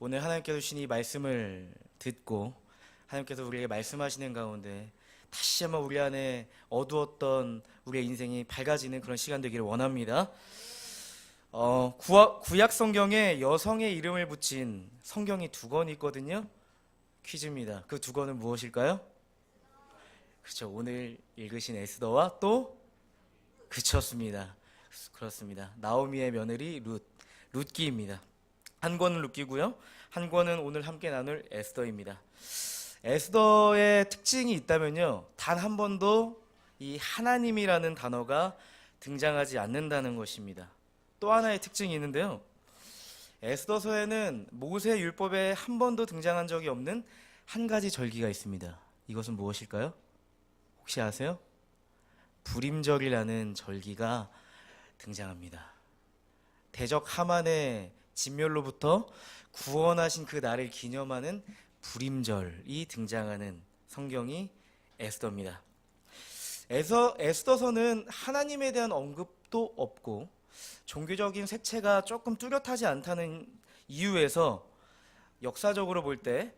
오늘 하나님께서 주신 이 말씀을 듣고 하나님께서 우리에게 말씀하시는 가운데 다시 한번 우리 안에 어두웠던 우리의 인생이 밝아지는 그런 시간 되기를 원합니다. 구약 성경에 여성의 이름을 붙인 성경이 2권 있거든요. 퀴즈입니다. 그 2권은 무엇일까요? 그렇죠. 오늘 읽으신 에스더와 또 그쳤습니다. 그렇습니다. 나오미의 며느리 룻기입니다. 한 권은 룻기고요. 한 권은 오늘 함께 나눌 에스더입니다. 에스더의 특징이 있다면요, 단 한 번도 이 하나님이라는 단어가 등장하지 않는다는 것입니다. 또 하나의 특징이 있는데요, 에스더서에는 모세 율법에 한 번도 등장한 적이 없는 한 가지 절기가 있습니다. 이것은 무엇일까요? 혹시 아세요? 불임절이라는 절기가 등장합니다. 대적 하만의 진멸로부터 구원하신 그 날을 기념하는 불임절이 등장하는 성경이 에스더입니다. 에스더서는 하나님에 대한 언급도 없고 종교적인 색채가 조금 뚜렷하지 않다는 이유에서 역사적으로 볼 때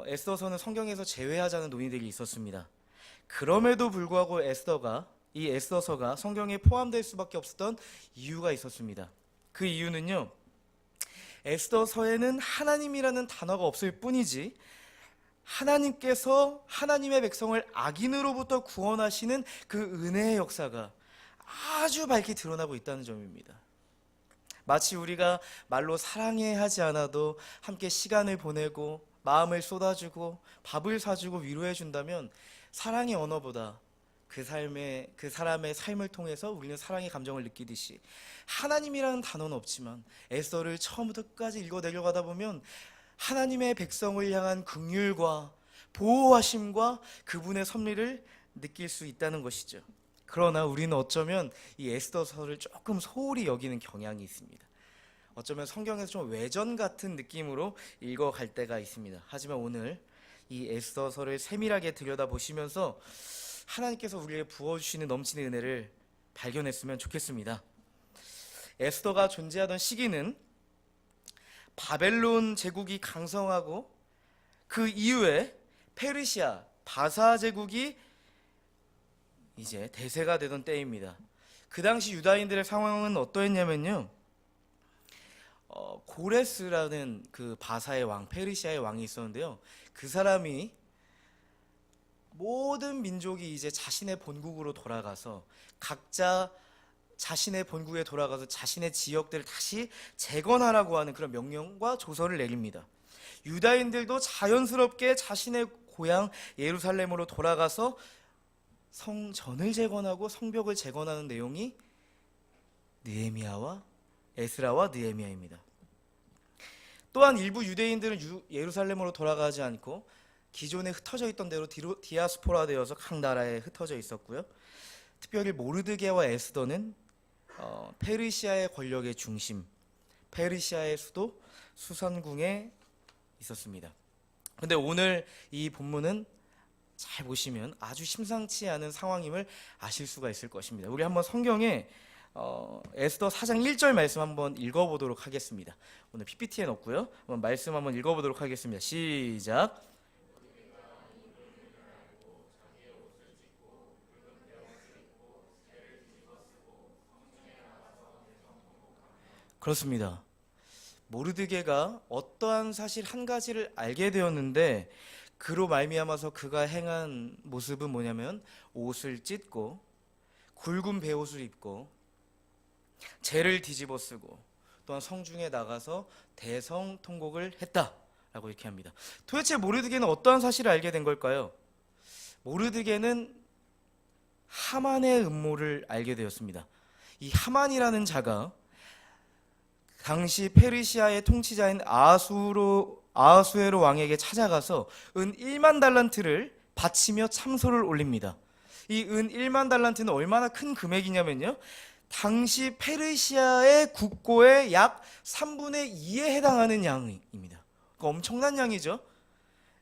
에스더서는 성경에서 제외하자는 논의들이 있었습니다. 그럼에도 불구하고 이 에스더서가 성경에 포함될 수밖에 없었던 이유가 있었습니다. 그 이유는요, 에스더서에는 하나님이라는 단어가 없을 뿐이지 하나님께서 하나님의 백성을 악인으로부터 구원하시는 그 은혜의 역사가 아주 밝게 드러나고 있다는 점입니다. 마치 우리가 말로 사랑해 하지 않아도 함께 시간을 보내고 마음을 쏟아주고 밥을 사주고 위로해 준다면 사랑의 언어보다 그 사람의 삶을 통해서 우리는 사랑의 감정을 느끼듯이 하나님이라는 단어는 없지만 에스더를 처음부터 끝까지 읽어 내려가다 보면 하나님의 백성을 향한 긍휼과 보호하심과 그분의 섭리를 느낄 수 있다는 것이죠. 그러나 우리는 어쩌면 이 에스더서를 조금 소홀히 여기는 경향이 있습니다. 어쩌면 성경에서 좀 외전 같은 느낌으로 읽어갈 때가 있습니다. 하지만 오늘 이 에스더서를 세밀하게 들여다보시면서 하나님께서 우리에게 부어주시는 넘치는 은혜를 발견했으면 좋겠습니다. 에스더가 존재하던 시기는 바벨론 제국이 강성하고 그 이후에 페르시아, 바사 제국이 이제 대세가 되던 때입니다. 그 당시 유다인들의 상황은 어떠했냐면요, 고레스라는 그 바사의 왕, 페르시아의 왕이 있었는데요, 그 사람이 모든 민족이 이제 자신의 본국으로 돌아가서 각자 자신의 본국에 돌아가서 자신의 지역들을 다시 재건하라고 하는 그런 명령과 조서를 내립니다. 유다인들도 자연스럽게 자신의 고향 예루살렘으로 돌아가서 성전을 재건하고 성벽을 재건하는 내용이 에스라와 느헤미야입니다. 또한 일부 유대인들은 예루살렘으로 돌아가지 않고 기존에 흩어져 있던 대로 디아스포라 되어서 각 나라에 흩어져 있었고요. 특별히 모르드게와 에스더는 페르시아의 권력의 중심, 페르시아의 수도 수산궁에 있었습니다. 근데 오늘 이 본문은 잘 보시면 아주 심상치 않은 상황임을 아실 수가 있을 것입니다. 우리 한번 성경에 에스더 4장 1절 말씀 한번 읽어보도록 하겠습니다. 오늘 PPT에 넣고요. 한번 말씀 한번 읽어보도록 하겠습니다. 시작. 그렇습니다. 모르드게가 어떠한 사실 한 가지를 알게 되었는데 그로 말미암아서 그가 행한 모습은 뭐냐면 옷을 찢고 굵은 베옷을 입고 재를 뒤집어 쓰고 또한 성중에 나가서 대성통곡을 했다라고 이렇게 합니다. 도대체 모르드게는 어떠한 사실을 알게 된 걸까요? 모르드게는 하만의 음모를 알게 되었습니다. 이 하만이라는 자가 당시 페르시아의 통치자인 아하수에로 왕에게 찾아가서 은 1만 달란트를 바치며 참소를 올립니다. 이 은 1만 달란트는 얼마나 큰 금액이냐면요, 당시 페르시아의 국고의 약 3분의 2에 해당하는 양입니다. 그러니까 엄청난 양이죠.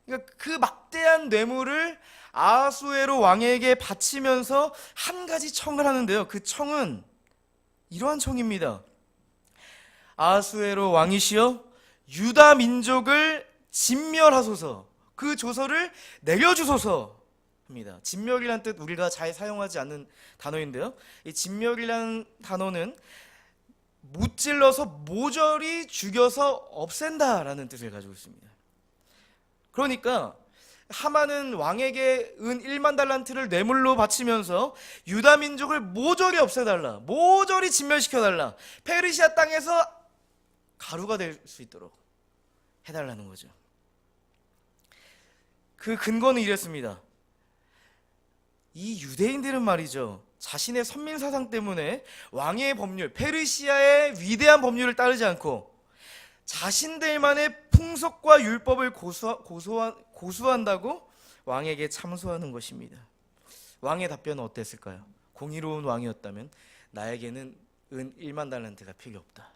그러니까 그 막대한 뇌물을 아하수에로 왕에게 바치면서 한 가지 청을 하는데요, 그 청은 이러한 청입니다. 아하수에로 왕이시여, 유다 민족을 진멸하소서, 그 조서를 내려주소서 합니다. 진멸이란 뜻 우리가 잘 사용하지 않는 단어인데요, 이 진멸이라는 단어는 무찔러서 모조리 죽여서 없앤다라는 뜻을 가지고 있습니다. 그러니까 하만은 왕에게 은 1만 달란트를 뇌물로 바치면서 유다 민족을 모조리 없애달라, 모조리 진멸시켜달라, 페르시아 땅에서 가루가 될 수 있도록 해달라는 거죠. 그 근거는 이랬습니다. 이 유대인들은 말이죠, 자신의 선민사상 때문에 왕의 법률, 페르시아의 위대한 법률을 따르지 않고 자신들만의 풍속과 율법을 고수한다고 왕에게 참소하는 것입니다. 왕의 답변은 어땠을까요? 공의로운 왕이었다면 나에게는 은 1만 달란트가 필요 없다,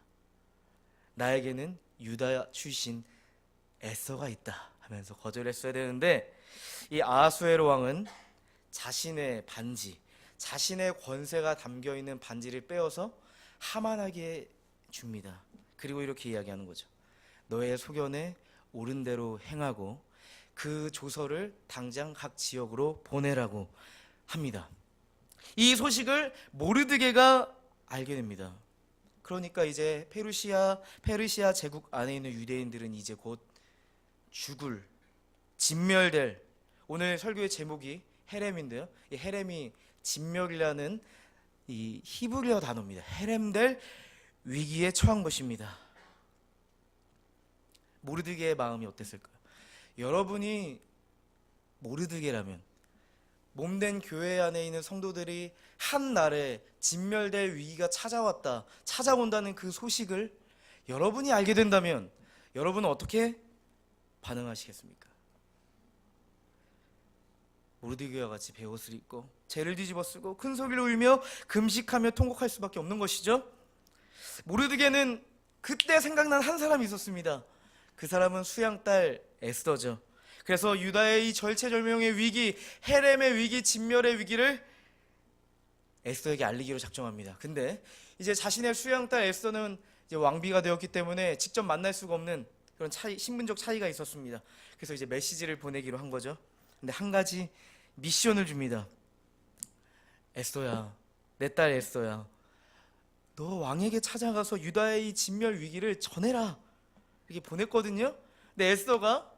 나에게는 유다 출신 에서가 있다 하면서 거절했어야 되는데, 이 아하수에로 왕은 자신의 반지, 자신의 권세가 담겨있는 반지를 빼어서 하만에게 줍니다. 그리고 이렇게 이야기하는 거죠. 너의 소견에 옳은 대로 행하고 그 조서를 당장 각 지역으로 보내라고 합니다. 이 소식을 모르드게가 알게 됩니다. 그러니까 이제 페르시아 제국 안에 있는 유대인들은 이제 곧 죽을, 진멸될, 오늘 설교의 제목이 헤렘인데요, 이 헤렘이 진멸이라는 이 히브리어 단어입니다. 헤렘될 위기에 처한 것입니다. 모르드게의 마음이 어땠을까요? 여러분이 모르드게라면, 몸된 교회 안에 있는 성도들이 한날에 진멸될 위기가 찾아온다는 그 소식을 여러분이 알게 된다면 여러분은 어떻게 반응하시겠습니까? 모르드게와 같이 베옷을 입고 죄를 뒤집어 쓰고 큰 소리로 울며 금식하며 통곡할 수밖에 없는 것이죠. 모르드게는 그때 생각난 한 사람이 있었습니다. 그 사람은 수양딸 에스더죠. 그래서 유다의 이 절체절명의 위기, 헤렘의 위기, 진멸의 위기를 에스더에게 알리기로 작정합니다. 근데 이제 자신의 수양딸 에스더는 이제 왕비가 되었기 때문에 직접 만날 수가 없는 그런 신분적 차이가 있었습니다. 그래서 이제 메시지를 보내기로 한 거죠. 근데 한 가지 미션을 줍니다. 에스더야, 내 딸 에스더야, 너 왕에게 찾아가서 유다의 이 진멸 위기를 전해라, 이렇게 보냈거든요. 근데 에스더가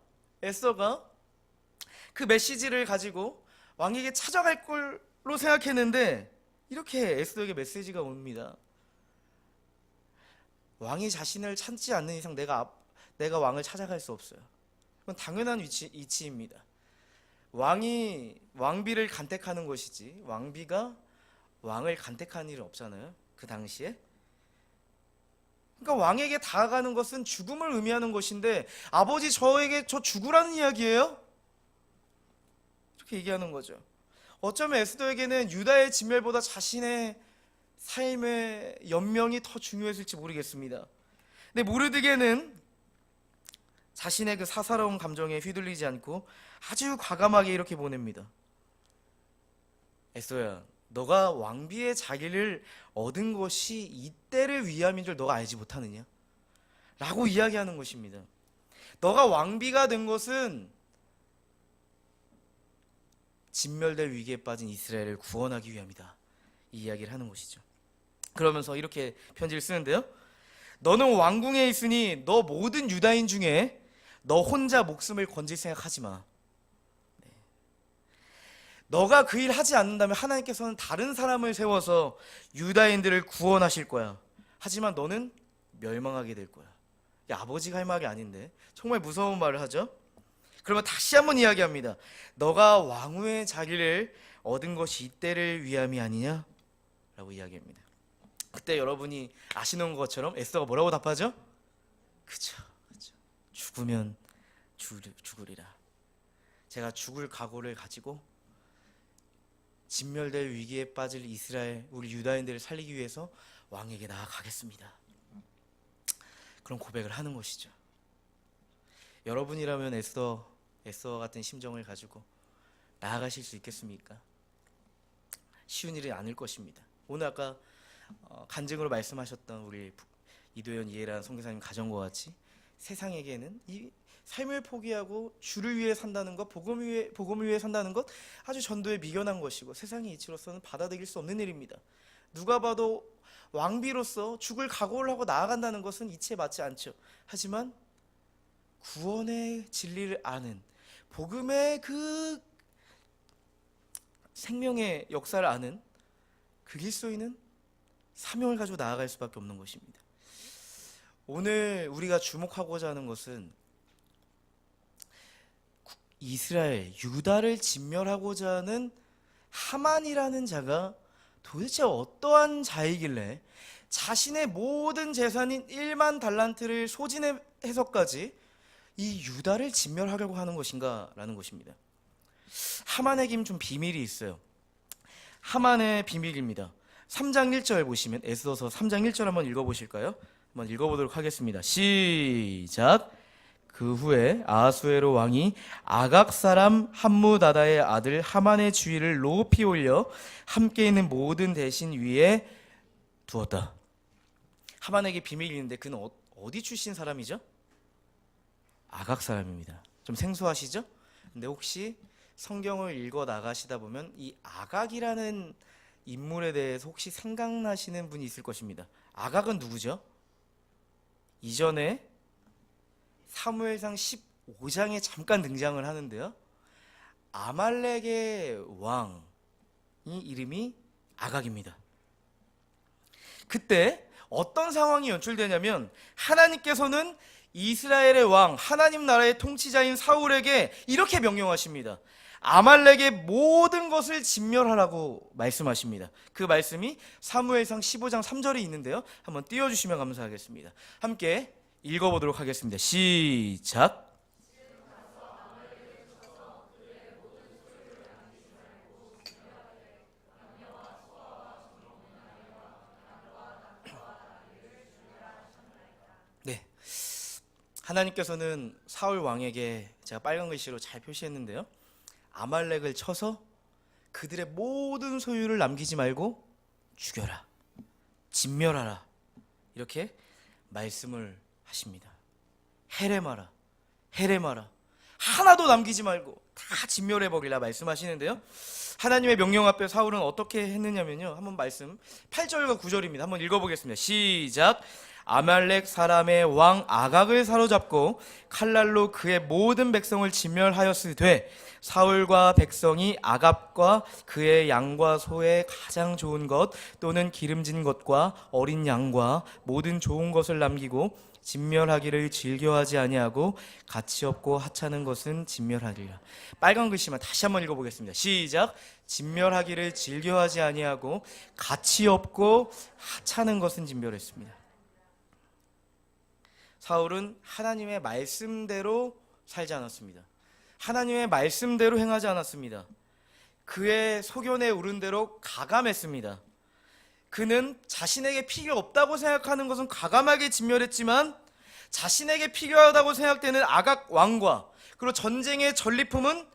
그 메시지를 가지고 왕에게 찾아갈 걸로 생각했는데 이렇게 에스더에게 메시지가 옵니다. 왕이 자신을 찾지 않는 이상 내가 왕을 찾아갈 수 없어요. 그건 당연한 이치입니다. 왕이 왕비를 간택하는 것이지 왕비가 왕을 간택한 일은 없잖아요, 그 당시에. 그러니까 왕에게 다가가는 것은 죽음을 의미하는 것인데, 아버지 저에게 저 죽으라는 이야기예요? 이렇게 얘기하는 거죠. 어쩌면 에스더에게는 유다의 진멸보다 자신의 삶의 연명이 더 중요했을지 모르겠습니다. 근데 모르드게는 자신의 그 사사로운 감정에 휘둘리지 않고 아주 과감하게 이렇게 보냅니다. 에스더야, 너가 왕비의 자기를 얻은 것이 이때를 위함인 줄 너가 알지 못하느냐? 라고 이야기하는 것입니다. 너가 왕비가 된 것은 진멸될 위기에 빠진 이스라엘을 구원하기 위함이다, 이 이야기를 하는 것이죠. 그러면서 이렇게 편지를 쓰는데요, 너는 왕궁에 있으니 너 모든 유다인 중에 너 혼자 목숨을 건질 생각하지 마. 너가 그 일 하지 않는다면 하나님께서는 다른 사람을 세워서 유다인들을 구원하실 거야. 하지만 너는 멸망하게 될 거야. 아버지가 할 말이 아닌데 정말 무서운 말을 하죠. 그러면 다시 한번 이야기합니다. 너가 왕후의 자리를 얻은 것이 이때를 위함이 아니냐? 라고 이야기합니다. 그때 여러분이 아시는 것처럼 에스더가 뭐라고 답하죠? 그쵸. 죽으면 죽으리라. 제가 죽을 각오를 가지고 진멸될 위기에 빠질 이스라엘, 우리 유다인들을 살리기 위해서 왕에게 나아가겠습니다. 그런 고백을 하는 것이죠. 여러분이라면 에스더 같은 심정을 가지고 나아가실 수 있겠습니까? 쉬운 일이 아닐 것입니다. 오늘 아까 간증으로 말씀하셨던 우리 이도현 이해란 선교사님 가정과 같이 세상에게는 이 삶을 포기하고 주를 위해 산다는 것, 복음을 위해 산다는 것 아주 전도에 미련한 것이고 세상의 이치로서는 받아들일 수 없는 일입니다. 누가 봐도 왕비로서 죽을 각오를 하고 나아간다는 것은 이치에 맞지 않죠. 하지만 구원의 진리를 아는, 복음의 그 생명의 역사를 아는 그리스도인은 사명을 가지고 나아갈 수밖에 없는 것입니다. 오늘 우리가 주목하고자 하는 것은 이스라엘, 유다를 진멸하고자 하는 하만이라는 자가 도대체 어떠한 자이길래 자신의 모든 재산인 1만 달란트를 소진해서까지 이 유다를 진멸하려고 하는 것인가 라는 것입니다. 하만에게 좀 비밀이 있어요. 하만의 비밀입니다. 3장 1절 보시면, 에스더서 3장 1절 한번 읽어보실까요? 한번 읽어보도록 하겠습니다. 시작. 그 후에 아하수에로 왕이 아각 사람 함무다다의 아들 하만의 주위를 높이 올려 함께 있는 모든 대신 위에 두었다. 하만에게 비밀이 있는데 그는 어디 출신 사람이죠? 아각 사람입니다. 좀 생소하시죠? 근데 혹시 성경을 읽어 나가시다 보면 이 아각이라는 인물에 대해서 혹시 생각나시는 분이 있을 것입니다. 아각은 누구죠? 이전에 사무엘상 15장에 잠깐 등장을 하는데요, 아말렉의 왕이 이름이 아각입니다. 그때 어떤 상황이 연출되냐면 하나님께서는 이스라엘의 왕, 하나님 나라의 통치자인 사울에게 이렇게 명령하십니다. 아말렉의 모든 것을 진멸하라고 말씀하십니다. 그 말씀이 사무엘상 15장 3절에 있는데요, 한번 띄워주시면 감사하겠습니다. 함께 읽어보도록 하겠습니다. 시작. 네, 하나님께서는 사울 왕에게, 제가 빨간 글씨로 잘 표시했는데요, 아말렉을 쳐서 그들의 모든 소유를 남기지 말고 죽여라, 진멸하라, 이렇게 말씀을 하십니다. 헤레마라, 헤레마라, 하나도 남기지 말고 다 진멸해버리라 말씀하시는데요, 하나님의 명령 앞에 사울은 어떻게 했느냐면요, 한번 말씀 8절과 9절입니다. 한번 읽어보겠습니다. 시작. 아말렉 사람의 왕 아각을 사로잡고 칼날로 그의 모든 백성을 진멸하였으되 사울과 백성이 아갑과 그의 양과 소의 가장 좋은 것 또는 기름진 것과 어린 양과 모든 좋은 것을 남기고 진멸하기를 즐겨하지 아니하고 가치 없고 하찮은 것은 진멸하리라. 빨간 글씨만 다시 한번 읽어보겠습니다. 시작. 진멸하기를 즐겨하지 아니하고 가치 없고 하찮은 것은 진멸했습니다. 사울은 하나님의 말씀대로 살지 않았습니다. 하나님의 말씀대로 행하지 않았습니다. 그의 소견에 오른 대로 가감했습니다. 그는 자신에게 필요 없다고 생각하는 것은 과감하게 진멸했지만 자신에게 필요하다고 생각되는 아각 왕과 그리고 전쟁의 전리품은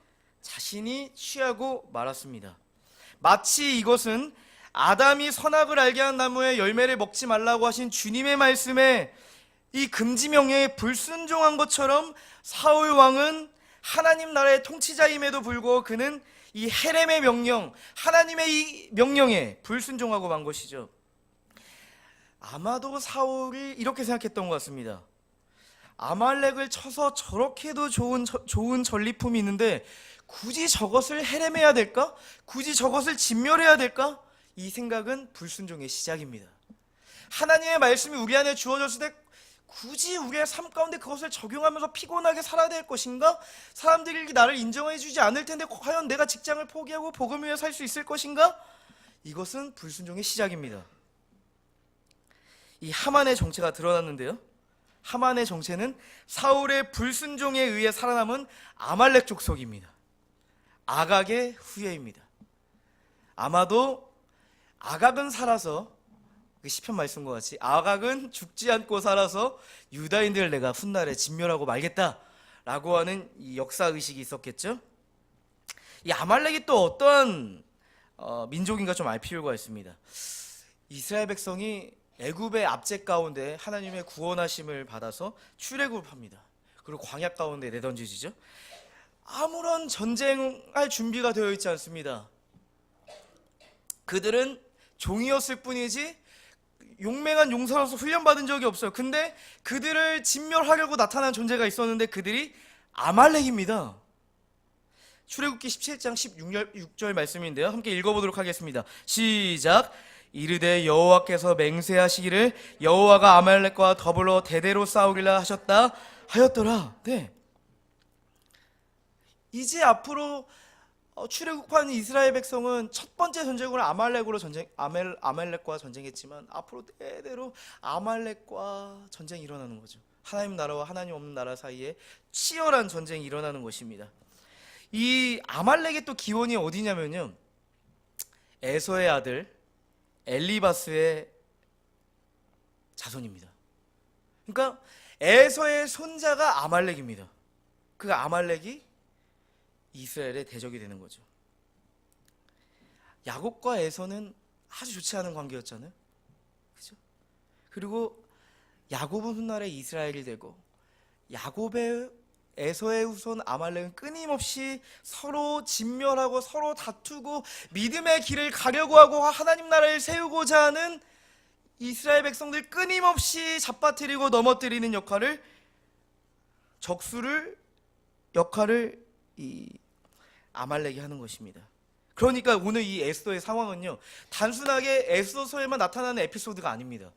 자신이 취하고 말았습니다. 마치 이것은 아담이 선악을 알게 한 나무의 열매를 먹지 말라고 하신 주님의 말씀에 이 금지 명령에 불순종한 것처럼 사울 왕은 하나님 나라의 통치자임에도 불구하고 그는 이 헤렘의 명령, 하나님의 이 명령에 불순종하고 만 것이죠. 아마도 사울이 이렇게 생각했던 것 같습니다. 아말렉을 쳐서 저렇게도 좋은 전리품이 있는데 굳이 저것을 헤렘해야 될까? 굳이 저것을 진멸해야 될까? 이 생각은 불순종의 시작입니다. 하나님의 말씀이 우리 안에 주어졌을 때 굳이 우리의 삶 가운데 그것을 적용하면서 피곤하게 살아야 될 것인가? 사람들이 나를 인정해 주지 않을 텐데 과연 내가 직장을 포기하고 복음 위에 살 수 있을 것인가? 이것은 불순종의 시작입니다. 이 하만의 정체가 드러났는데요, 하만의 정체는 사울의 불순종에 의해 살아남은 아말렉 족속입니다. 아각의 후예입니다. 아마도 아각은 살아서 그 시편 말씀과 같이 아각은 죽지 않고 살아서 유다인들을 내가 훗날에 진멸하고 말겠다라고 하는 이 역사의식이 있었겠죠. 이 아말렉이 또 어떠한 민족인가 좀 알 필요가 있습니다. 이스라엘 백성이 애굽의 압제 가운데 하나님의 구원하심을 받아서 출애굽합니다. 그리고 광야 가운데 내던지시죠. 아무런 전쟁할 준비가 되어 있지 않습니다. 그들은 종이었을 뿐이지 용맹한 용사로서 훈련받은 적이 없어요. 근데 그들을 진멸하려고 나타난 존재가 있었는데 그들이 아말렉입니다. 출애굽기 17장 16절 말씀인데요, 함께 읽어보도록 하겠습니다. 시작. 이르되 여호와께서 맹세하시기를 여호와가 아말렉과 더불어 대대로 싸우기라 하셨다 하였더라. 네. 이제 앞으로 출애굽한 이스라엘 백성은 첫 번째 전쟁으로 아말렉과 전쟁했지만 앞으로 대대로 아말렉과 전쟁이 일어나는 거죠. 하나님 나라와 하나님 없는 나라 사이에 치열한 전쟁이 일어나는 것입니다. 이 아말렉의 또 기원이 어디냐면요, 에서의 아들 엘리바스의 자손입니다. 그러니까 에서의 손자가 아말렉입니다. 그 아말렉이 이스라엘의 대적이 되는 거죠. 야곱과 에서는 아주 좋지 않은 관계였잖아요. 그죠? 그리고 야곱은 훗날에 이스라엘이 되고 야곱의 에서의 후손 아말렉은 끊임없이 서로 진멸하고 서로 다투고 믿음의 길을 가려고 하고 하나님 나라를 세우고자 하는 이스라엘 백성들 끊임없이 잡아뜨리고 넘어뜨리는 역할을 이 아말렉이 하는 것입니다. 그러니까 오늘 이 에스더의 상황은요, 단순하게 에스더서에만 나타나는 에피소드가 아닙니다.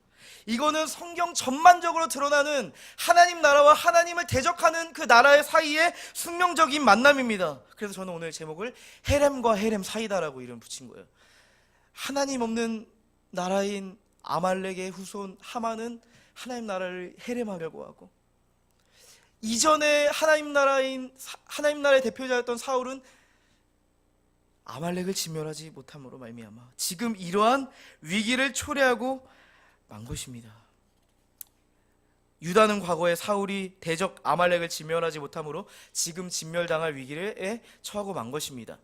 이거는 성경 전반적으로 드러나는 하나님 나라와 하나님을 대적하는 그 나라의 사이의 숙명적인 만남입니다. 그래서 저는 오늘 제목을 헤렘과 헤렘 사이다라고 이름 붙인 거예요. 하나님 없는 나라인 아말렉의 후손 하만은 하나님 나라를 헤렘하려고 하고, 이전에 하나님 나라의 대표자였던 사울은 아말렉을 진멸하지 못함으로 말미암아 지금 이러한 위기를 초래하고 만 것입니다. 유다는 과거에 사울이 대적 아말렉을 진멸하지 못함으로 지금 진멸당할 위기에 처하고 만 것입니다.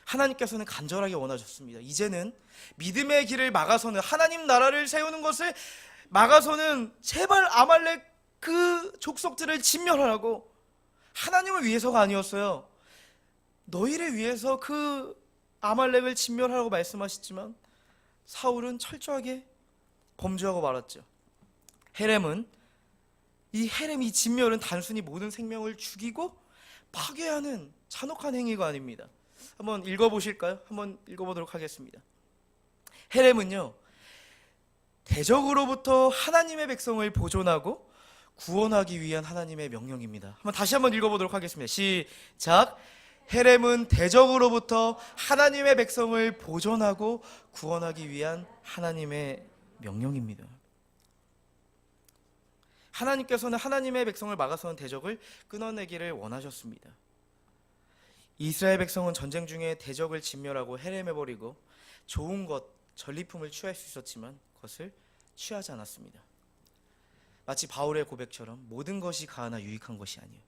하나님께서는 간절하게 원하셨습니다. 이제는 믿음의 길을 막아서는, 하나님 나라를 세우는 것을 막아서는 제발 아말렉 그 족속들을 진멸하라고. 하나님을 위해서가 아니었어요. 너희를 위해서 그 아말렉을 진멸하라고 말씀하셨지만 사울은 철저하게 범죄하고 말았죠. 이 진멸은 단순히 모든 생명을 죽이고 파괴하는 잔혹한 행위가 아닙니다. 한번 읽어보실까요? 한번 읽어보도록 하겠습니다. 헤렘은요, 대적으로부터 하나님의 백성을 보존하고 구원하기 위한 하나님의 명령입니다. 다시 한번 읽어보도록 하겠습니다. 시작. 헤렘은 대적으로부터 하나님의 백성을 보존하고 구원하기 위한 하나님의 명령입니다. 하나님께서는 하나님의 백성을 막아서는 대적을 끊어내기를 원하셨습니다. 이스라엘 백성은 전쟁 중에 대적을 진멸하고 헤렘해버리고 좋은 것, 전리품을 취할 수 있었지만 그것을 취하지 않았습니다. 마치 바울의 고백처럼 모든 것이 가하나 유익한 것이 아니에요.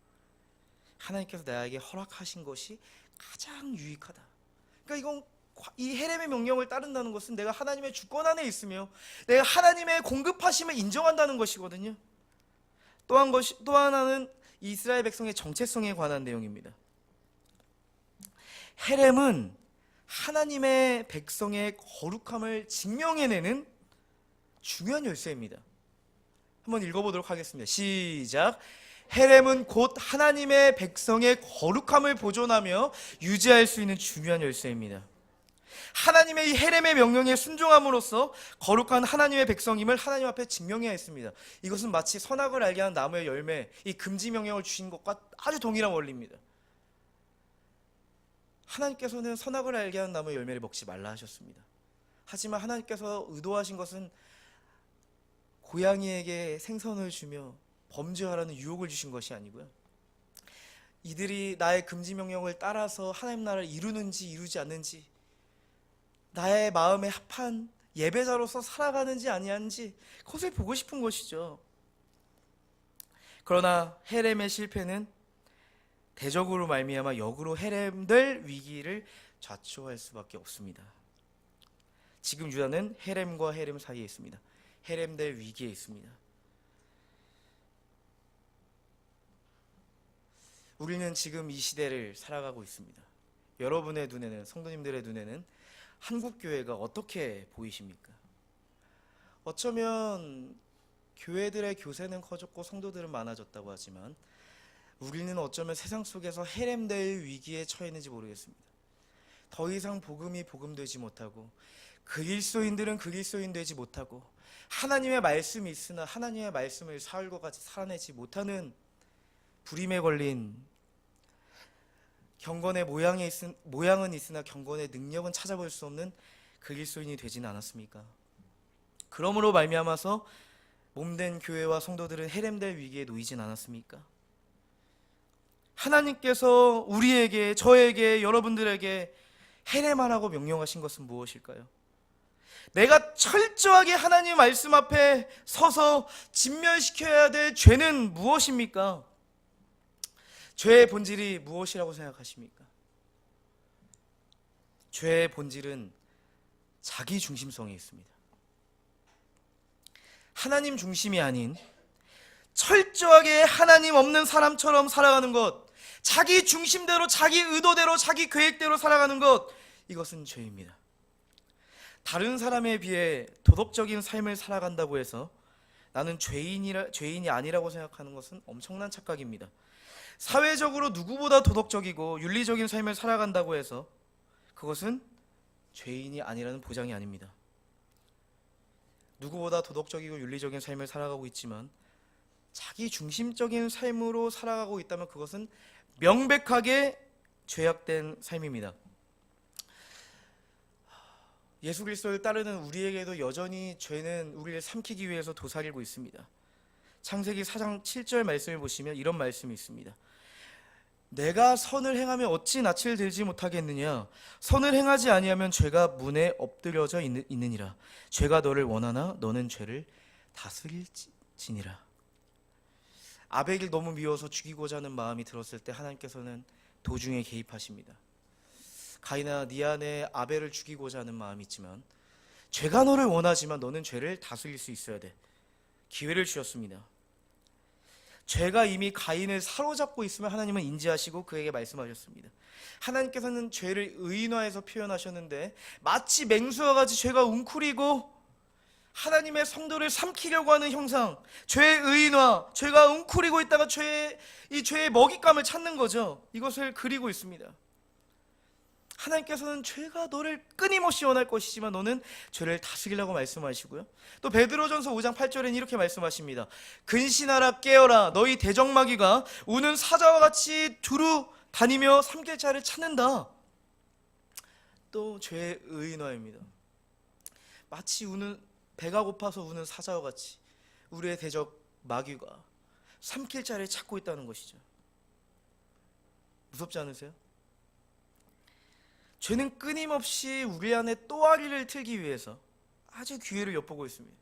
하나님께서 나에게 허락하신 것이 가장 유익하다. 그러니까 이 헤렘의 명령을 따른다는 것은 내가 하나님의 주권 안에 있으며 내가 하나님의 공급하심을 인정한다는 것이거든요. 또 하나는 이스라엘 백성의 정체성에 관한 내용입니다. 헤렘은 하나님의 백성의 거룩함을 증명해내는 중요한 열쇠입니다. 한번 읽어보도록 하겠습니다. 시작. 헤렘은 곧 하나님의 백성의 거룩함을 보존하며 유지할 수 있는 중요한 열쇠입니다. 하나님의 이 헤렘의 명령에 순종함으로써 거룩한 하나님의 백성임을 하나님 앞에 증명해야 했습니다. 이것은 마치 선악을 알게 하는 나무의 열매, 이 금지 명령을 주신 것과 아주 동일한 원리입니다. 하나님께서는 선악을 알게 하는 나무의 열매를 먹지 말라 하셨습니다. 하지만 하나님께서 의도하신 것은 고양이에게 생선을 주며 범죄하라는 유혹을 주신 것이 아니고요, 이들이 나의 금지 명령을 따라서 하나님 나라를 이루는지 이루지 않는지, 나의 마음에 합한 예배자로서 살아가는지 아니한지 그것을 보고 싶은 것이죠. 그러나 헤렘의 실패는 대적으로 말미암아 역으로 헤렘들 위기를 좌초할 수밖에 없습니다. 지금 유다는 헤렘과 헤렘 사이에 있습니다. 헤렘될 위기에 있습니다. 우리는 지금 이 시대를 살아가고 있습니다. 여러분의 눈에는, 성도님들의 눈에는 한국 교회가 어떻게 보이십니까? 어쩌면 교회들의 교세는 커졌고 성도들은 많아졌다고 하지만 우리는 어쩌면 세상 속에서 헤렘될 위기에 처해 있는지 모르겠습니다. 더 이상 복음이 복음되지 못하고 그리스도인들은 그리스도인 되지 못하고 하나님의 말씀이 있으나 하나님의 말씀을 사울과 같이 살아내지 못하는 불임에 걸린, 경건의 모양은 있으나 경건의 능력은 찾아볼 수 없는 그리스도인이 되지는 않았습니까? 그러므로 말미암아서 몸된 교회와 성도들은 헤렘될 위기에 놓이진 않았습니까? 하나님께서 우리에게, 저에게, 여러분들에게 헤렘하라고 명령하신 것은 무엇일까요? 내가 철저하게 하나님 말씀 앞에 서서 진멸시켜야 될 죄는 무엇입니까? 죄의 본질이 무엇이라고 생각하십니까? 죄의 본질은 자기 중심성에 있습니다. 하나님 중심이 아닌 철저하게 하나님 없는 사람처럼 살아가는 것, 자기 중심대로, 자기 의도대로, 자기 계획대로 살아가는 것, 이것은 죄입니다. 다른 사람에 비해 도덕적인 삶을 살아간다고 해서 나는 죄인이 아니라고 생각하는 것은 엄청난 착각입니다. 사회적으로 누구보다 도덕적이고 윤리적인 삶을 살아간다고 해서 그것은 죄인이 아니라는 보장이 아닙니다. 누구보다 도덕적이고 윤리적인 삶을 살아가고 있지만 자기 중심적인 삶으로 살아가고 있다면 그것은 명백하게 죄악된 삶입니다. 예수 그리스도를 따르는 우리에게도 여전히 죄는 우리를 삼키기 위해서 도사리고 있습니다. 창세기 4장 7절 말씀을 보시면 이런 말씀이 있습니다. 내가 선을 행하면 어찌 낯을 들지 못하겠느냐? 선을 행하지 아니하면 죄가 문에 엎드려져 있느니라. 죄가 너를 원하나 너는 죄를 다스릴지니라. 아벨을 너무 미워서 죽이고자 하는 마음이 들었을 때 하나님께서는 도중에 개입하십니다. 가인아, 네 안에 아벨을 죽이고자 하는 마음이 있지만 죄가 너를 원하지만 너는 죄를 다스릴 수 있어야 돼. 기회를 주셨습니다. 죄가 이미 가인을 사로잡고 있으면 하나님은 인지하시고 그에게 말씀하셨습니다. 하나님께서는 죄를 의인화해서 표현하셨는데 마치 맹수와 같이 죄가 웅크리고 하나님의 성도를 삼키려고 하는 형상, 죄의 의인화, 죄가 웅크리고 있다가 이 죄의 먹잇감을 찾는 거죠. 이것을 그리고 있습니다. 하나님께서는 죄가 너를 끊임없이 원할 것이지만 너는 죄를 다스리라고 말씀하시고요. 또 베드로전서 5장 8절에는 이렇게 말씀하십니다. 근신하라, 깨어라, 너희 대적마귀가 우는 사자와 같이 두루 다니며 삼킬 자를 찾는다. 또 죄의 의인화입니다. 마치 배가 고파서 우는 사자와 같이 우리의 대적 마귀가 삼킬 자를 찾고 있다는 것이죠. 무섭지 않으세요? 죄는 끊임없이 우리 안에 또아리를 틀기 위해서 아주 기회를 엿보고 있습니다.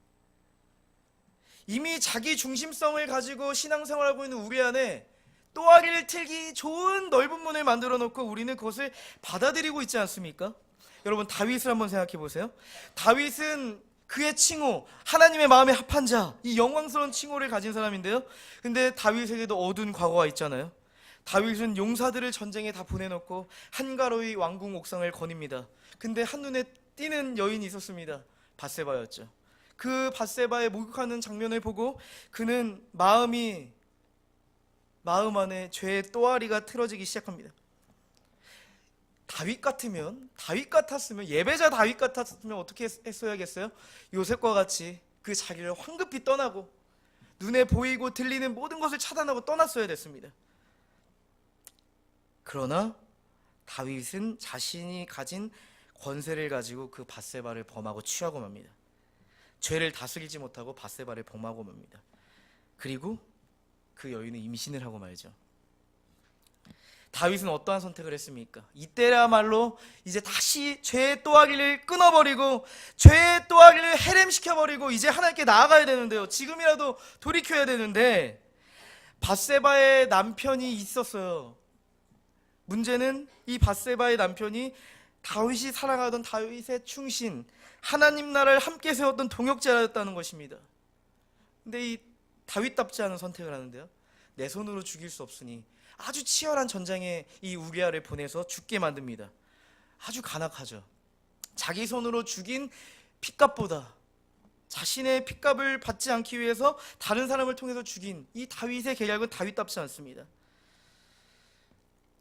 이미 자기 중심성을 가지고 신앙생활하고 있는 우리 안에 또아리를 틀기 좋은 넓은 문을 만들어 놓고 우리는 그것을 받아들이고 있지 않습니까? 여러분, 다윗을 한번 생각해 보세요. 다윗은 그의 칭호, 하나님의 마음에 합한 자, 이 영광스러운 칭호를 가진 사람인데요. 근데 다윗에게도 어두운 과거가 있잖아요. 다윗은 용사들을 전쟁에 다 보내놓고 한가로이 왕궁 옥상을 거닙니다. 근데 한눈에 띄는 여인이 있었습니다. 밧세바였죠. 그 밧세바의 목욕하는 장면을 보고 그는 마음 안에 죄의 또아리가 틀어지기 시작합니다. 다윗 같았으면 예배자 다윗 같았으면 어떻게 했어야겠어요? 요셉과 같이 그 자기를 황급히 떠나고 눈에 보이고 들리는 모든 것을 차단하고 떠났어야 됐습니다. 그러나 다윗은 자신이 가진 권세를 가지고 그 밧세바를 범하고 취하고 맙니다. 죄를 다스리지 못하고 밧세바를 범하고 맙니다. 그리고 그 여인은 임신을 하고 말죠. 다윗은 어떠한 선택을 했습니까? 이때야말로 이제 다시 죄의 또아리를 끊어버리고 죄의 또아리를 헤렘시켜버리고 이제 하나님께 나아가야 되는데요. 지금이라도 돌이켜야 되는데 밧세바의 남편이 있었어요. 문제는 이 밧세바의 남편이 다윗이 사랑하던 다윗의 충신, 하나님 나라를 함께 세웠던 동역자였다는 것입니다. 근데 이 다윗답지 않은 선택을 하는데요, 내 손으로 죽일 수 없으니 아주 치열한 전장에 이 우리아를 보내서 죽게 만듭니다. 아주 간악하죠. 자기 손으로 죽인 핏값보다 자신의 핏값을 받지 않기 위해서 다른 사람을 통해서 죽인 이 다윗의 계략은 다윗답지 않습니다.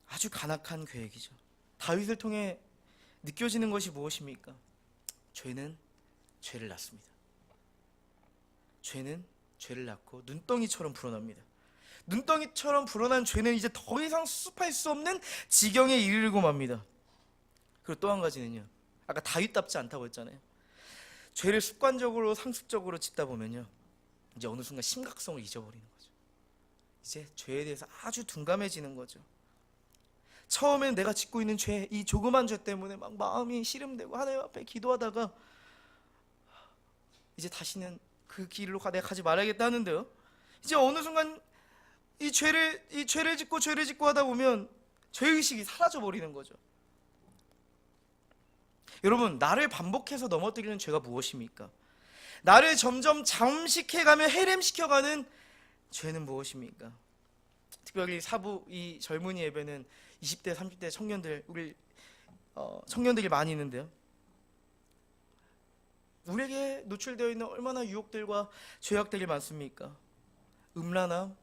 아주 간악한 계획이죠. 다윗을 통해 느껴지는 것이 무엇입니까? 죄는 죄를 낳습니다. 죄는 죄를 낳고 눈덩이처럼 불어납니다. 눈덩이처럼 불어난 죄는 이제 더 이상 수습할 수 없는 지경에 이르고 맙니다. 그리고 또 한 가지는요, 아까 다윗답지 않다고 했잖아요. 죄를 습관적으로 상습적으로 짓다 보면요, 이제 어느 순간 심각성을 잊어버리는 거죠. 이제 죄에 대해서 아주 둔감해지는 거죠. 처음엔 내가 짓고 있는 죄, 이 조그만 죄 때문에 막 마음이 씨름되고 하나님 앞에 기도하다가 이제 다시는 그 길로 내가 가지 말아야겠다 하는데요, 이제 어느 순간 이 죄를 짓고 하다 보면 죄의식이 사라져 버리는 거죠. 여러분, 나를 반복해서 넘어뜨리는 죄가 무엇입니까? 나를 점점 잠식해가며 해렘시켜가는 죄는 무엇입니까? 특별히 사부 이 젊은이 예배는 20대, 30대 청년들, 우리 청년들이 많이 있는데요, 우리에게 노출되어 있는 얼마나 유혹들과 죄악들이 많습니까? 음란함,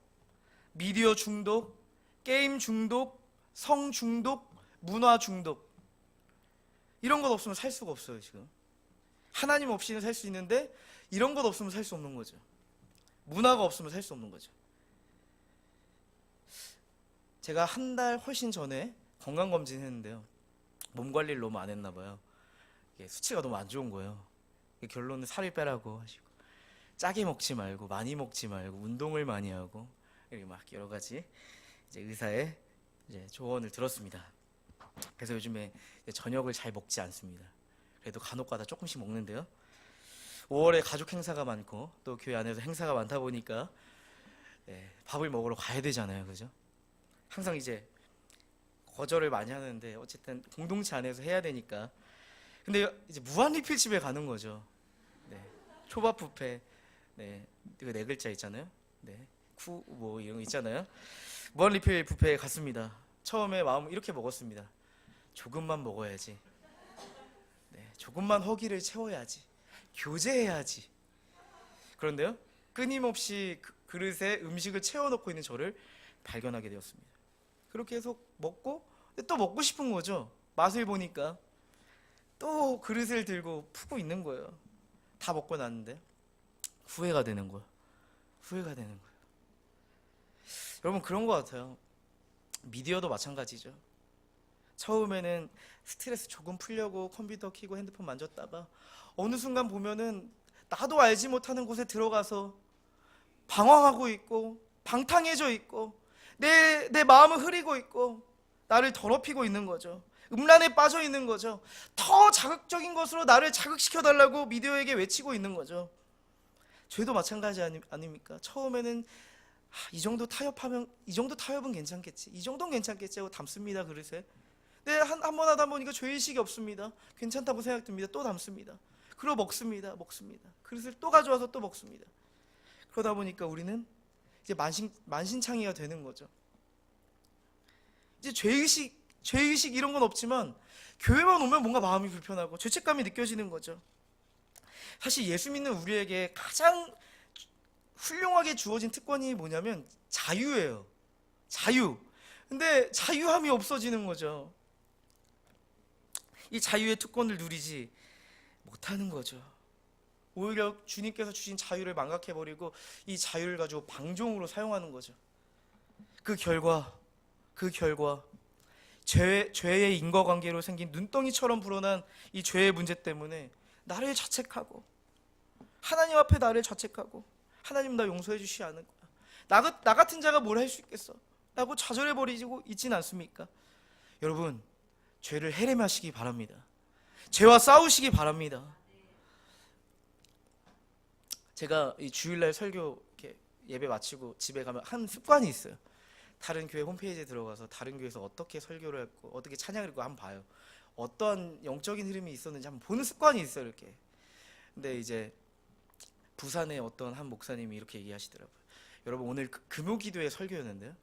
미디어 중독, 게임 중독, 성 중독, 문화 중독. 이런 것 없으면 살 수가 없어요. 지금 하나님 없이는 살 수 있는데 이런 것 없으면 살 수 없는 거죠. 문화가 없으면 살 수 없는 거죠. 제가 한 달 훨씬 전에 건강검진 했는데요, 몸 관리를 너무 안 했나 봐요. 수치가 너무 안 좋은 거예요. 결론은 살을 빼라고 하시고, 짜게 먹지 말고 많이 먹지 말고 운동을 많이 하고, 이렇게 막 여러 가지 이제 의사의 이제 조언을 들었습니다. 그래서 요즘에 저녁을 잘 먹지 않습니다. 그래도 간혹가다 조금씩 먹는데요, 5월에 가족 행사가 많고 또 교회 안에서 행사가 많다 보니까 밥을 먹으러 가야 되잖아요, 그죠? 항상 이제 거절을 많이 하는데 어쨌든 공동체 안에서 해야 되니까. 근데 이제 무한 리필집에 가는 거죠. 초밥 뷔페, 이거 4글자 있잖아요. 쿠 뭐 이런 거 있잖아요. 무한 리필 뷔페에 갔습니다. 처음에 마음을 이렇게 먹었습니다. 조금만 먹어야지. 조금만 허기를 채워야지. 교제해야지. 그런데요, 끊임없이 그릇에 음식을 채워넣고 있는 저를 발견하게 되었습니다. 그렇게 해서 먹고 또 먹고 싶은 거죠. 맛을 보니까 또 그릇을 들고 푸고 있는 거예요. 다 먹고 났는데 후회가 되는 거예요. 후회가 되는 거예요. 여러분, 그런 것 같아요. 미디어도 마찬가지죠. 처음에는 스트레스 조금 풀려고 컴퓨터 켜고 핸드폰 만졌다가 어느 순간 보면은 나도 알지 못하는 곳에 들어가서 방황하고 있고 방탕해져 있고 내 마음을 흐리고 있고 나를 더럽히고 있는 거죠. 음란에 빠져 있는 거죠. 더 자극적인 것으로 나를 자극시켜달라고 미디어에게 외치고 있는 거죠. 죄도 마찬가지 아닙니까? 처음에는 이 정도 타협은 괜찮겠지, 이 정도는 괜찮겠지 하고 담습니다, 그릇에. 한 번 하다 보니까 죄의식이 없습니다. 괜찮다고 생각됩니다. 또 담습니다. 그리고 먹습니다. 그릇을 또 가져와서 또 먹습니다. 그러다 보니까 우리는 이제 만신창이가 되는 거죠. 이제 죄의식 이런 건 없지만 교회만 오면 뭔가 마음이 불편하고 죄책감이 느껴지는 거죠. 사실 예수 믿는 우리에게 가장 훌륭하게 주어진 특권이 뭐냐면 자유예요. 자유. 근데 자유함이 없어지는 거죠. 이 자유의 특권을 누리지 못하는 거죠. 오히려 주님께서 주신 자유를 망각해버리고 이 자유를 가지고 방종으로 사용하는 거죠. 그 결과 죄의 인과관계로 생긴 눈덩이처럼 불어난 이 죄의 문제 때문에 나를 자책하고, 하나님 앞에 나를 자책하고, 하나님 나 용서해 주시지 않을 거야, 나 같은 자가 뭘 할 수 있겠어 라고 좌절해버리고 있지는 않습니까? 여러분, 죄를 해림하시기 바랍니다. 죄와 싸우시기 바랍니다. 제가 이 주일날 설교 이렇게 예배 마치고 집에 가면 한 습관이 있어요. 다른 교회 홈페이지에 들어가서 다른 교회에서 어떻게 설교를 했고 어떻게 찬양을 했고 한번 봐요. 어떠한 영적인 흐름이 있었는지 한번 보는 습관이 있어요. 이렇게 근데 이제 부산의 어떤 한 목사님이 이렇게 얘기하시더라고요. 여러분, 오늘 금요기도회 설교였는데요,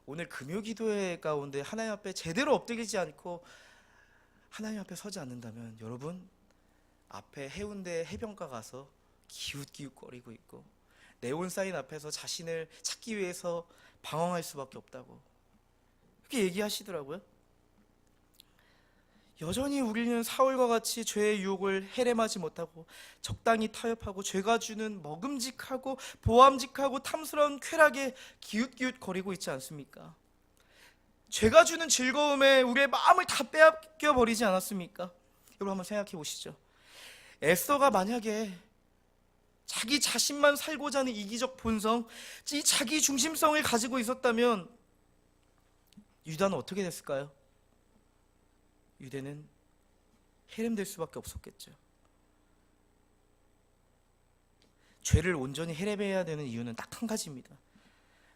오늘 금요기도회 가운데 하나님 앞에 제대로 엎드리지 않고 하나님 앞에 서지 않는다면 여러분, 앞에 해운대 해변가 가서 기웃기웃거리고 있고 네온 사인 앞에서 자신을 찾기 위해서 방황할 수밖에 없다고 그렇게 얘기하시더라고요. 여전히 우리는 사울과 같이 죄의 유혹을 해рем하지 못하고 적당히 타협하고 죄가 주는 먹음직하고 보암직하고 탐스러운 쾌락에 기웃기웃거리고 있지 않습니까? 죄가 주는 즐거움에 우리의 마음을 다 빼앗겨 버리지 않았습니까? 여러분, 한번 생각해 보시죠. 에스더가 만약에 자기 자신만 살고자 하는 이기적 본성, 이 자기 중심성을 가지고 있었다면 유다는 어떻게 됐을까요? 유대는 해렘될 수밖에 없었겠죠. 죄를 온전히 해렘해야 되는 이유는 딱 한 가지입니다.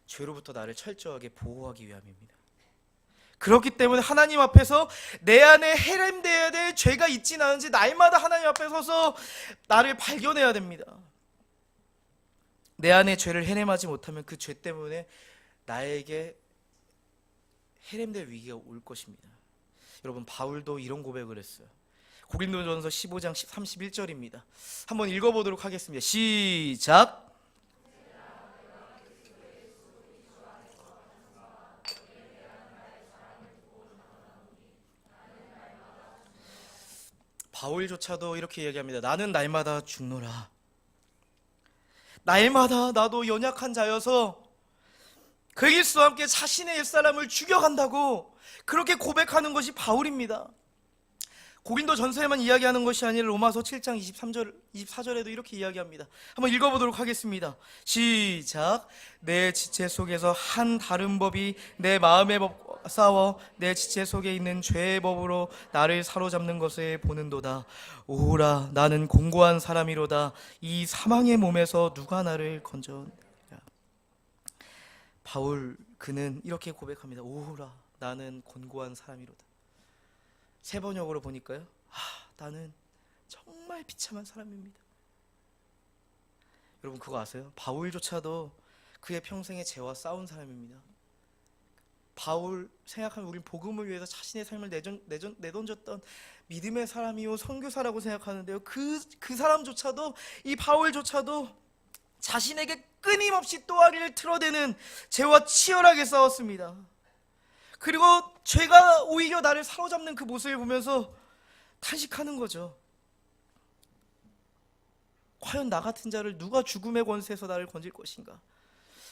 죄로부터 나를 철저하게 보호하기 위함입니다. 그렇기 때문에 하나님 앞에서 내 안에 해렘되어야 될 죄가 있진 않은지 날마다 하나님 앞에 서서 나를 발견해야 됩니다. 내 안에 죄를 해렘하지 못하면 그 죄 때문에 나에게 해렘될 위기가 올 것입니다. 여러분, 바울도 이런 고백을 했어요. 고린도전서 15장 31절입니다. 한번 읽어보도록 하겠습니다. 시작. 바울조차도 이렇게 이야기합니다. 나는 날마다 죽노라. 날마다 나도 연약한 자여서 그리스도와 함께 자신의 옛사람을 죽여간다고 그렇게 고백하는 것이 바울입니다. 고린도 전서에만 이야기하는 것이 아니라 로마서 7장 24절에도 이렇게 이야기합니다. 한번 읽어보도록 하겠습니다. 시작. 내 지체 속에서 한 다른 법이 내 마음의 법과 싸워 내 지체 속에 있는 죄의 법으로 나를 사로잡는 것을 보는도다. 오라, 나는 공고한 사람이로다. 이 사망의 몸에서 누가 나를 건져내리라. 바울, 그는 이렇게 고백합니다. 오라, 나는 곤고한 사람이로다. 세 번역으로 보니까요, 나는 정말 비참한 사람입니다. 여러분, 그거 아세요? 바울조차도 그의 평생에 죄와 싸운 사람입니다. 바울 생각하면 우린 복음을 위해서 자신의 삶을 내던졌던 믿음의 사람이요 선교사라고 생각하는데요, 그 사람조차도, 이 바울조차도 자신에게 끊임없이 또아리를 틀어대는 죄와 치열하게 싸웠습니다. 그리고 죄가 오히려 나를 사로잡는 그 모습을 보면서 탄식하는 거죠. 과연 나 같은 자를 누가 죽음의 권세에서 나를 건질 것인가?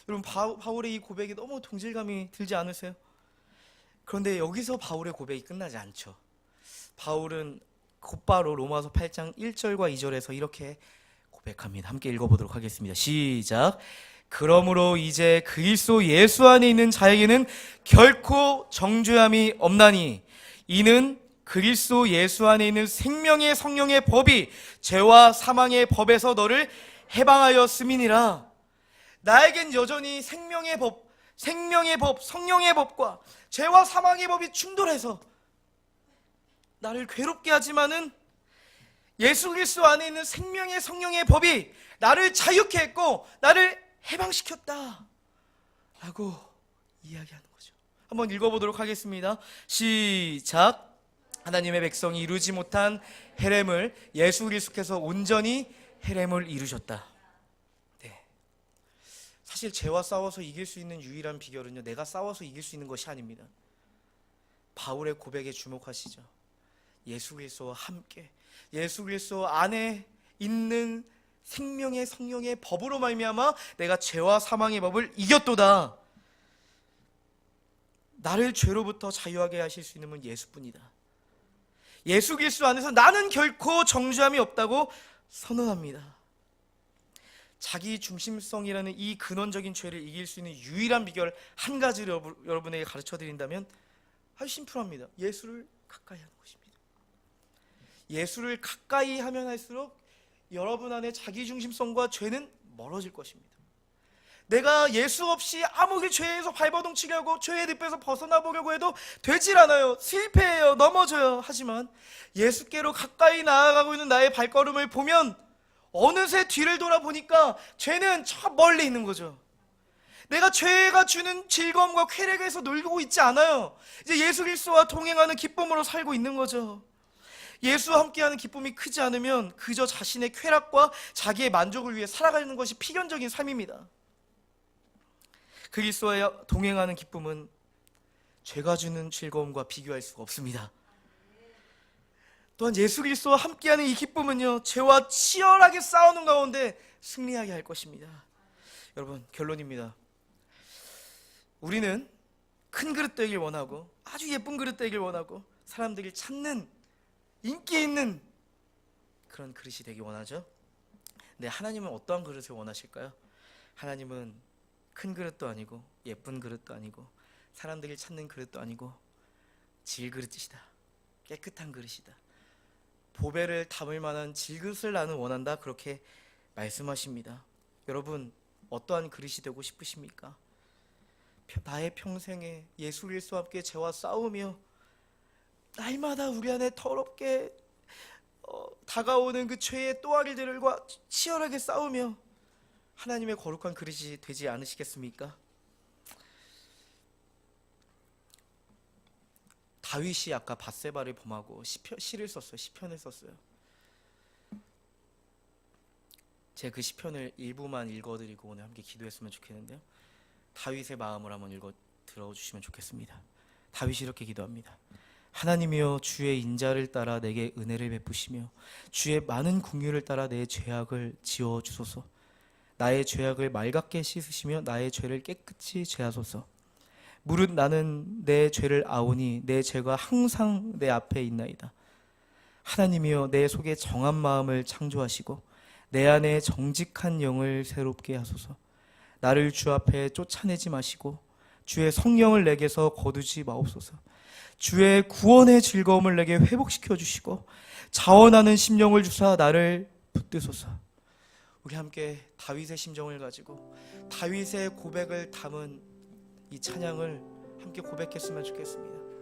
여러분, 바울의 이 고백이 너무 동질감이 들지 않으세요? 그런데 여기서 바울의 고백이 끝나지 않죠. 바울은 곧바로 로마서 8장 1절과 2절에서 이렇게 고백합니다. 함께 읽어보도록 하겠습니다. 시작. 그러므로 이제 그리스도 예수 안에 있는 자에게는 결코 정죄함이 없나니 이는 그리스도 예수 안에 있는 생명의 성령의 법이 죄와 사망의 법에서 너를 해방하였음이니라. 나에겐 여전히 생명의 법, 성령의 법과 죄와 사망의 법이 충돌해서 나를 괴롭게 하지만은 예수 그리스도 안에 있는 생명의 성령의 법이 나를 자유케 했고 나를 해방시켰다 라고 이야기하는 거죠. 한번 읽어보도록 하겠습니다. 시작. 하나님의 백성이 이루지 못한 헤렘을 예수 그리스도께서 온전히 헤렘을 이루셨다. 네. 사실 죄와 싸워서 이길 수 있는 유일한 비결은요, 내가 싸워서 이길 수 있는 것이 아닙니다. 바울의 고백에 주목하시죠. 예수 그리스도와 함께 예수 그리스도 안에 있는 생명의 성령의 법으로 말미암아 내가 죄와 사망의 법을 이겼도다. 나를 죄로부터 자유하게 하실 수 있는 분 예수뿐이다. 예수 그리스도 안에서 나는 결코 정죄함이 없다고 선언합니다. 자기 중심성이라는 이 근원적인 죄를 이길 수 있는 유일한 비결 한 가지를 여러분에게 가르쳐 드린다면 아주 심플합니다. 예수를 가까이 하는 것입니다. 예수를 가까이 하면 할수록 여러분 안에 자기중심성과 죄는 멀어질 것입니다. 내가 예수 없이 아무리 죄에서 발버둥치려고 죄의 늪에서 벗어나 보려고 해도 되질 않아요. 실패해요. 넘어져요. 하지만 예수께로 가까이 나아가고 있는 나의 발걸음을 보면 어느새 뒤를 돌아보니까 죄는 저 멀리 있는 거죠. 내가 죄가 주는 즐거움과 쾌락에서 놀고 있지 않아요. 이제 예수 그리스도와 동행하는 기쁨으로 살고 있는 거죠. 예수와 함께하는 기쁨이 크지 않으면 그저 자신의 쾌락과 자기의 만족을 위해 살아가는 것이 필연적인 삶입니다. 그리스도와 동행하는 기쁨은 죄가 주는 즐거움과 비교할 수가 없습니다. 또한 예수 그리스도와 함께하는 이 기쁨은요, 죄와 치열하게 싸우는 가운데 승리하게 할 것입니다. 여러분, 결론입니다. 우리는 큰 그릇 되길 원하고 아주 예쁜 그릇 되길 원하고 사람들이 찾는 인기 있는 그런 그릇이 되길 원하죠. 근데 하나님은 어떠한 그릇을 원하실까요? 하나님은 큰 그릇도 아니고 예쁜 그릇도 아니고 사람들이 찾는 그릇도 아니고 질그릇이다. 깨끗한 그릇이다. 보배를 담을 만한 질그릇을 나는 원한다. 그렇게 말씀하십니다. 여러분, 어떠한 그릇이 되고 싶으십니까? 나의 평생에 예수 그리스도와 함께 죄와 싸우며 날마다 우리 안에 더럽게 다가오는 그 죄의 또아리들과 치열하게 싸우며 하나님의 거룩한 그릇이 되지 않으시겠습니까? 다윗이 아까 밧세바를 범하고 시를 썼어요. 시편을 썼어요. 제가 그 시편을 일부만 읽어드리고 오늘 함께 기도했으면 좋겠는데요. 다윗의 마음을 한번 들어주시면 좋겠습니다. 다윗이 이렇게 기도합니다. 하나님이여, 주의 인자를 따라 내게 은혜를 베푸시며 주의 많은 긍휼을 따라 내 죄악을 지워주소서. 나의 죄악을 맑게 씻으시며 나의 죄를 깨끗이 제하소서. 무릇 나는 내 죄를 아오니 내 죄가 항상 내 앞에 있나이다. 하나님이여, 내 속에 정한 마음을 창조하시고 내 안에 정직한 영을 새롭게 하소서. 나를 주 앞에 쫓아내지 마시고 주의 성령을 내게서 거두지 마옵소서. 주의 구원의 즐거움을 내게 회복시켜 주시고 자원하는 심령을 주사 나를 붙드소서. 우리 함께 다윗의 심정을 가지고 다윗의 고백을 담은 이 찬양을 함께 고백했으면 좋겠습니다.